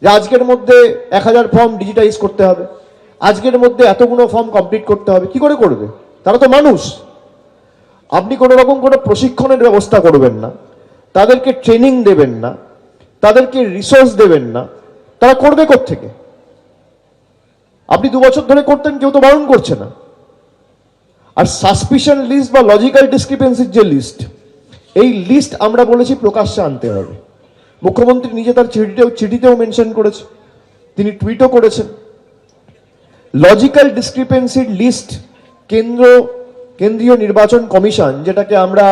যে আজকের মধ্যে 1000 ফর্ম ডিজিটাইজ করতে হবে, আজকের মধ্যে এতগুলো ফর্ম কমপ্লিট করতে হবে। কি করে করবে? তারা তো মানুষ। আপনি কোনো রকম কোনো প্রশিক্ষণের ব্যবস্থা করবেন না, তাদেরকে ট্রেনিং দেবেন না, তাদেরকে রিসোর্স দেবেন না, তারা করবে কোত্থেকে? আপনি 2 বছর ধরে করতেন, কেউ তো বারণ করছে না। আর সাসপিশন লিস্ট বা লজিক্যাল ডিসক্রিপেন্সির যে লিস্ট, এই লিস্ট আমরা বলেছি প্রকাশ্যে আনতে হবে। মুখ্যমন্ত্রী নিজে তার চিঠিতেও মেনশন করেছে, তিনি টুইটও করেছেন। লজিক্যাল ডিসক্রিপেন্সির লিস্ট কেন্দ্রীয় নির্বাচন কমিশন, যেটাকে আমরা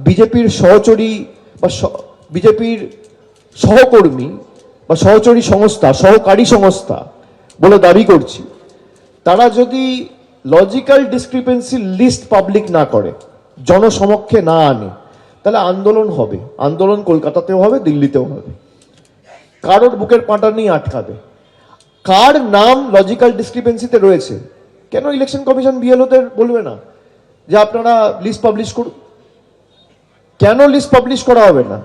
বিজেপির সহচরী বা বিজেপির সহকর্মী বা সহচরী সংস্থা, সহকারী সংস্থা বলে দাবি করছি, তারা যদি লজিক্যাল ডিসক্রিপেন্সির লিস্ট পাবলিক না করে, জনসমক্ষে না আনে, তাহলে আন্দোলন হবে। আন্দোলন কলকাতাতেও হবে, দিল্লিতেও হবে। কারোর বুকের পাঁটা নিয়ে আটকাবে। কার নাম লজিক্যাল ডিসক্রিপেন্সিতে রয়েছে, কেন ইলেকশন কমিশন বিএলওদের বলবে না যে আপনারা লিস্ট পাবলিশ করুন? কেন লিস্ট পাবলিশ করা হবে না?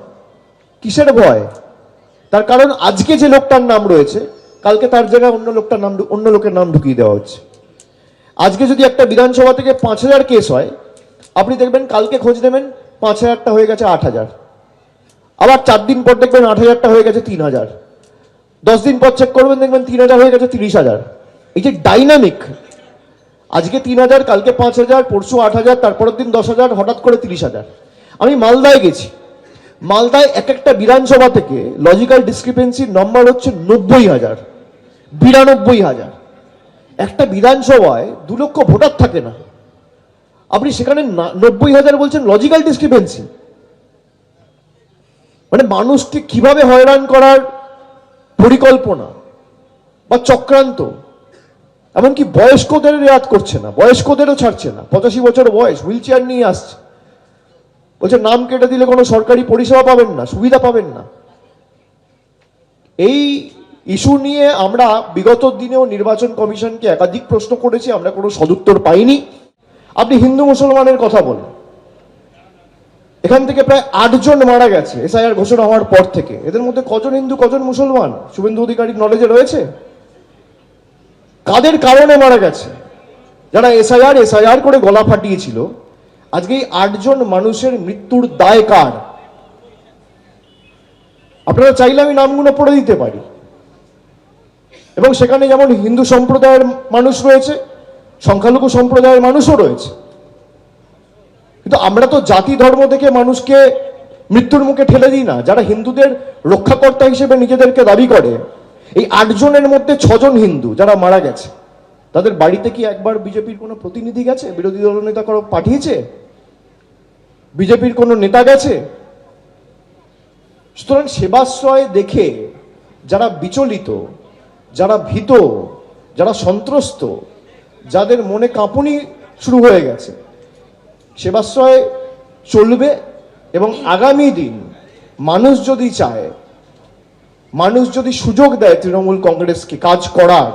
কিসের ভয়? তার কারণ আজকে যে লোকটার নাম রয়েছে, কালকে তার জায়গায় অন্য লোকের নাম ঢুকিয়ে দেওয়া হচ্ছে। আজকে যদি একটা বিধানসভা থেকে 5000 কেস হয়, আপনি দেখবেন কালকে খোঁজ নেবেন 5000টা হয়ে গেছে 8000, আবার 4 দিন পর দেখবেন 8000টা হয়ে গেছে 3000, 10 দিন পর চেক করবেন দেখবেন 3000 হয়ে গেছে 30000। এই যে ডাইনামিক, আজকে 3000, কালকে 5000, পরশু 8000, তারপরের দিন 10000, হঠাৎ করে 30000। আমি মালদায় গেছি, মালদায় এক একটা বিধানসভা থেকে লজিক্যাল ডিসক্রিপেন্সির নম্বর হচ্ছে 90000, 92000। একটা বিধানসভায় 2 লক্ষ ভোটার থাকে না, আপনি সেখানে 90000 বলছেন লজিক্যাল ডিসক্রিপেন্সি। মানে মানুষকে কিভাবে হয়রান করার পরিকল্পনা বা চক্রান্ত। এমনকি বয়স্কদের রেয়াত করছে না, বয়স্কদেরও ছাড়ছে না। 85 বছর বয়স, হুইল চেয়ার নিয়ে আসছে, বলছে নাম কেটে দিলে কোনো সরকারি পরিষেবা পাবেন না, সুবিধা পাবেন না। এই ইস্যু নিয়ে আমরা বিগত দিনেও নির্বাচন কমিশনকে একাধিক প্রশ্ন করেছি, আমরা কোনো সদুত্তর পাইনি। আপনি হিন্দু মুসলমানের কথা বলেন, এখান থেকে প্রায় 8 জন মারা গেছে এসআইআর ঘোষণা হওয়ার পর থেকে। এদের মধ্যে কজন হিন্দু, কজন মুসলমান শুভেন্দু অধিকারীর নলেজে রয়েছে? কাদের কারণে মারা গেছে? যারা এসআইআর করে গলা ফাটিয়েছিল। আজকে এই 8 জন মানুষের মৃত্যুর দায় কার? আপনারা চাইলে আমি নামগুলো পড়ে দিতে পারি, এবং সেখানে যেমন হিন্দু সম্প্রদায়ের মানুষ রয়েছে, সংখ্যালঘু সম্প্রদায়ের মানুষও রয়েছে। কিন্তু আমরা তো জাতি ধর্ম দেখে মানুষকে মৃত্যুর মুখে ঠেলে দিই না। যারা হিন্দুদের রক্ষাকর্তা হিসেবে নিজেদেরকে দাবি করে, এই 8 জনের মধ্যে 6 জন হিন্দু যারা মারা গেছে, তাদের বাড়িতে কি একবার বিজেপির কোনো প্রতিনিধি গেছে? বিরোধী দল নেতা কারো পাঠিয়েছে? বিজেপির কোনো নেতা গেছে? সুতরাং সেবাশ্রয় দেখে যারা বিচলিত, যারা ভীত, যারা সন্ত্রস্ত, যাদের মনে কাঁপুনি শুরু হয়ে গেছে, সেবাশ্রয় চলবে। এবং আগামী দিন মানুষ যদি চায়, মানুষ যদি সুযোগ দেয় তৃণমূল কংগ্রেসকে কাজ করার,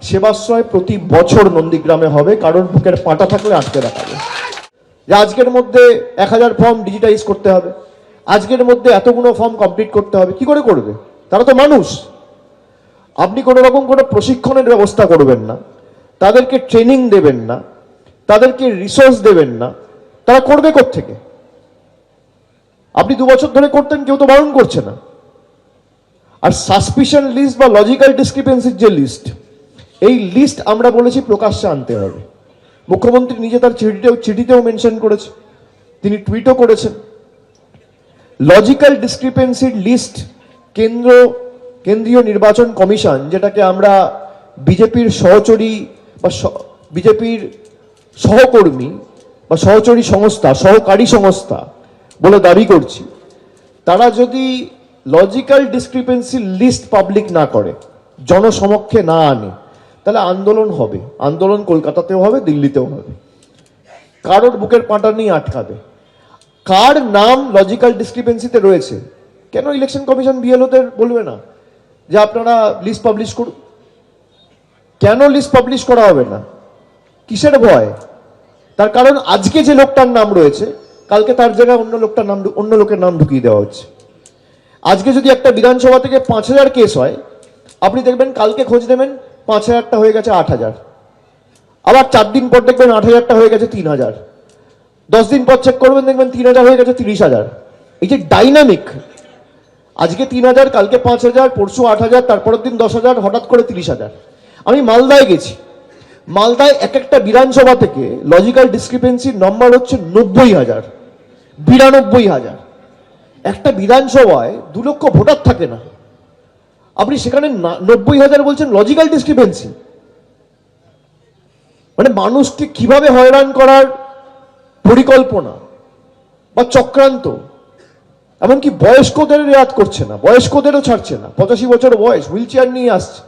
সেবাশ্রয় প্রতি বছর নন্দীগ্রামে হবে। কারণ বুকের পাঁটা থাকলে আটকে রাখাবে। যে আজকের মধ্যে 1000 ফর্ম ডিজিটাইজ করতে হবে, আজকের মধ্যে এতগুলো ফর্ম কমপ্লিট করতে হবে। কি করে করবে? তারা তো মানুষ। আপনি কোনো রকম কোনো প্রশিক্ষণের ব্যবস্থা করবেন না, তাদেরকে ট্রেনিং দেবেন না, তাদেরকে রিসোর্স দেবেন না, তারা করবে কোত্থেকে? আপনি 2 বছর ধরে করতেন, কেউ তো বারণ করছে না। আর সাসপিশন লিস্ট বা লজিক্যাল ডিসক্রিপেন্সির যে লিস্ট, এই লিস্ট আমরা বলেছি প্রকাশ্যে আনতে হবে। মুখ্যমন্ত্রী নিজে তার চিঠিতেও মেনশন করেছে, তিনি টুইটও করেছেন। লজিক্যাল ডিসক্রিপেন্সির লিস্ট কেন্দ্রীয় নির্বাচন কমিশন, যেটাকে আমরা বিজেপির সহচরী বা বিজেপির সহকর্মী বা সহচরী সংস্থা, সহকারী সংস্থা বলে দাবি করছি, তারা যদি লজিক্যাল ডিসক্রিপেন্সির লিস্ট পাবলিক না করে, জনসমক্ষে না আনে, তাহলে আন্দোলন হবে। আন্দোলন কলকাতাতেও হবে, দিল্লিতেও হবে। কারোর বুকের পাঁটা নিয়ে আটকাবে। কার নাম লজিক্যাল ডিসক্রিপেন্সিতে রয়েছে, কেন ইলেকশন কমিশন বিএলওদের বলবে না যে আপনারা লিস্ট পাবলিশ করুন? কেন লিস্ট পাবলিশ করা হবে না? কিসের ভয়? তার কারণ আজকে যে লোকটার নাম রয়েছে, কালকে তার জায়গায় অন্য লোকের নাম ঢুকিয়ে দেওয়া হচ্ছে। আজকে যদি একটা বিধানসভা থেকে 5000 কেস হয়, আপনি দেখবেন কালকে খোঁজ নেবেন 5,000টা হয়ে গেছে 8,000, আবার 4 দিন পর দেখবেন 8,000টা হয়ে গেছে 3,000, 10 দিন পর চেক করবেন দেখবেন 3,000 হয়ে গেছে 30,000। এই যে ডাইনামিক, আজকে 3,000, কালকে 5,000, পরশু 8,000, তারপরের দিন 10,000, হঠাৎ করে 30,000। আমি মালদায় গেছি, মালদায় এক একটা বিধানসভা থেকে লজিক্যাল ডিসক্রিপেন্সির নম্বর হচ্ছে 90,000, 92,000। একটা বিধানসভায় 2 লক্ষ ভোটার থাকে না, আপনি সেখানে 90,000 বলছেন লজিক্যাল ডিসক্রিপেন্সি। মানে মানুষকে কিভাবে হয়রান করার পরিকল্পনা বা চক্রান্ত। এমনকি বয়স্কদের রেয়াত করছে না, বয়স্কদেরও ছাড়ছে না। 85 বছর বয়স, হুইল চেয়ার নিয়ে আসছে,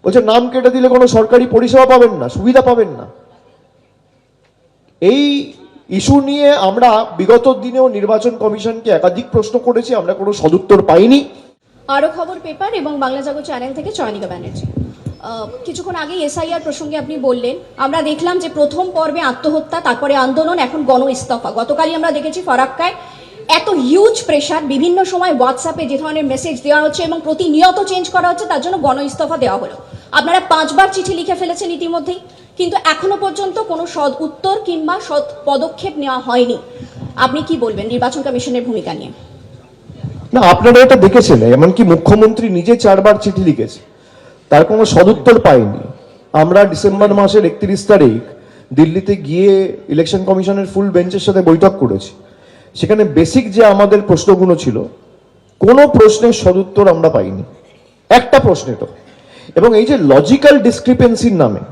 বলছে নাম কেটে দিলে কোনো সরকারি পরিষেবা পাবেন না, সুবিধা পাবেন না। এই ইস্যু নিয়ে আমরা বিগত দিনেও নির্বাচন কমিশনকে একাধিক প্রশ্ন করেছি, আমরা কোনো সদুত্তর পাইনি। আরো খবর পেপার এবং বাংলা জাগো চ্যানেল থেকে চয়নিকা ব্যানার্জি। কিছুক্ষণ আগে এসআইআর প্রসঙ্গে আপনি বললেন, আমরা দেখলাম যে প্রথম পর্বে আত্মহত্যা, তারপরে আন্দোলন, এখন গণ ইস্তফা। গতকালই আমরা দেখেছি ফারাক্কায় এত হিউজ প্রেশার, বিভিন্ন সময় হোয়াটসঅ্যাপে যে ধরনের মেসেজ দেওয়া হচ্ছে এবং প্রতিনিয়ত চেঞ্জ করা হচ্ছে, তার জন্য গণ ইস্তফা দেওয়া হলো। আপনারা 5 বার চিঠি লিখে ফেলেছেন ইতিমধ্যেই, কিন্তু এখনো পর্যন্ত কোনো সৎ উত্তর কিংবা সৎ পদক্ষেপ নেওয়া হয়নি। আপনি কি বলবেন নির্বাচন কমিশনের ভূমিকা নিয়ে? না, আপনারা এটা দেখেছেন, এমনকি মুখ্যমন্ত্রী নিজে 4 বার চিঠি লিখেছে, তার কোনো সদুত্তর পাইনি। আমরা ডিসেম্বর মাসের 31 তারিখ দিল্লিতে গিয়ে ইলেকশন কমিশনের ফুল বেঞ্চের সাথে বৈঠক করেছি। সেখানে বেসিক যে আমাদের প্রশ্নগুলো ছিল, কোনো প্রশ্নের সদুত্তর আমরা পাইনি, একটা প্রশ্নেরও। এবং এই যে লজিক্যাল ডিসক্রিপেন্সির নামে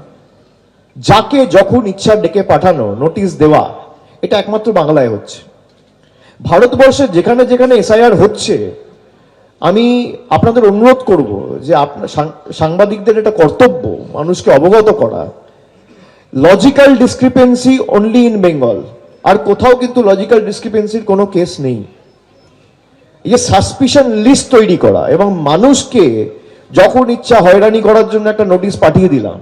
যাকে যখন ইচ্ছা ডেকে পাঠানো, নোটিশ দেওয়া, এটা একমাত্র বাংলায় হচ্ছে। ভারতবর্ষে যেখানে যেখানে এসআইআর হচ্ছে, আমি আপনাদের অনুরোধ করব যে আপনার সাংবাদিকদের এটা কর্তব্য মানুষকে অবগত করা। Logical discrepancy only in Bengal, আর কোথাও কিন্তু লজিক্যাল ডিসক্রিপেন্সির কোনো কেস নেই। এই যে সাসপিশন লিস্ট তৈরি করা এবং মানুষকে যখন ইচ্ছা হয়রানি করার জন্য একটা নোটিশ পাঠিয়ে দিলাম,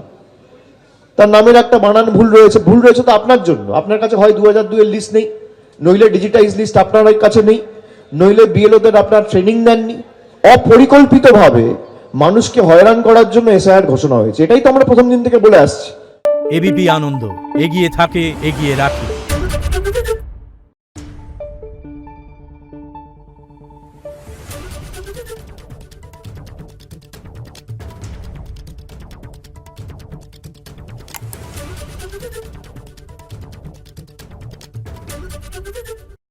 তার নামের একটা বানান ভুল রয়েছে, ভুল রয়েছে তো আপনার জন্য, আপনার কাছে হয় 2002 এর লিস্ট নেই, নইলে ডিজিটাইজ লিস্ট আপনার কাছে নেই, নইলে বিএলওদের আপনার ট্রেনিং দেননি। অপরিকল্পিতভাবে মানুষকে হয়রান করার জন্য এসআইআর ঘোষণা হয়েছে, এটাই তো আমরা প্রথম দিন থেকে বলে আসছি। এবিপি আনন্দ, এগিয়ে থাকে, এগিয়ে রাখে।